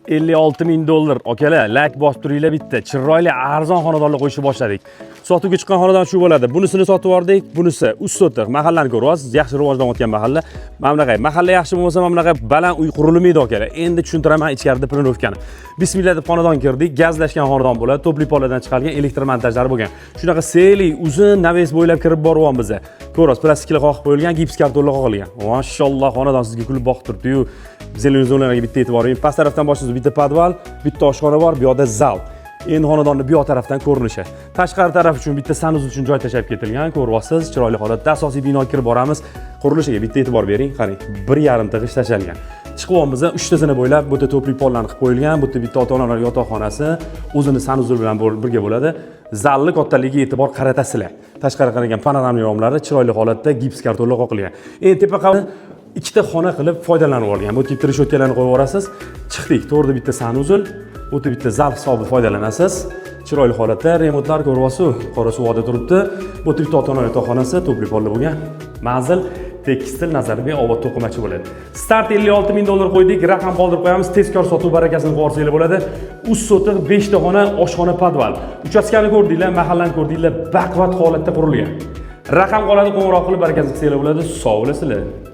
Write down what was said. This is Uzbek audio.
56 ming dollar. Akalar, lak bosib turinglar bitta. Chiroyli arzon xonadonlar qo'yishni boshladik. Sotuvga chiqqan xonadon shu bo'ladi. Bunisini sotib oldik, bunisi 3 sotix. Mahallani ko'ryapsiz, yaxshi rivojlanayotgan mahalla. Mana bunaqa, mahalla yaxshi bo'lmasa, mana bunaqa baland uy qurilmaydi akalar. Endi tushuntiraman ichkarida planirovkani. Bismillah deb xonadon kirdik. Gazlashgan xonadon bo'ladi. Topli poladan chiqarilgan elektr montajlari bo'lgan. Shunaqa seli, uzun naves bo'ylab kirib boryapmiz biz. Ko'rasiz, plastikli qoqib qo'yilgan, gips kartonlar qoqilgan. Mashalloh, xonadon sizga kulib boqib turibdi-yu. Zelenzonlarga bitta e'tibor bering. Past tarafdan boshlaysiz, bitta podval, bitta oshxona bor, bu yoqda zal. Endi xonadonni bu yoq tarafdan ko'rinishi. Tashqari taraf uchun bitta sanuzul uchun joy tashab ketilgan, ko'ryapsiz, chiroyli holatda. Asosiy binoga kirib boramiz. Qurilishiga bitta e'tibor bering, qarang, 1,5 tig'ish tashalgan. Chiqyapmiz, 3 tasini bo'ylab bu yerda to'pli pollarni qilib qo'yilgan, bu yerda bitta ota-onalar yotoqxonasi, o'zini sanuzul bilan birga bo'ladi. Zalli kattaligiga e'tibor qaratasizlar. Tashqari qaragan panoramli romlari chiroyli holatda gips kartonlar qoqilgan. Endi tepa qavat ikkita xona qilib foydalanib olgan. Bu yerga kirish o'tganlarni qo'yib yuborasiz. Chiqdik, to'g'rida bitta sanuzul, o'ta bitta zal hisobi foydalanasiz. Chiroyli holatda remontlar ko'ryapsiz, qora suvda turibdi. Bu yerda bitta ota-ona yotoqxonasi, to'pli pollar bo'lgan. Manzil tekstil nazariy obod to'qimachi bo'ladi. Start 56 ming dollar qo'ydik, raqam qoldirib qo'yamiz. Tezkor sotuv barakasini qo'rsanglar bo'ladi. 3 sotix, 5 ta xona, oshxona, podval. Uchastkani ko'rdinglar, mahallani ko'rdinglar, baquvvat holatda qurilgan. Raqam qoladi, qo'ng'iroq qilib barakasini qilsanglar bo'ladi. Sog' bo'lasizlar.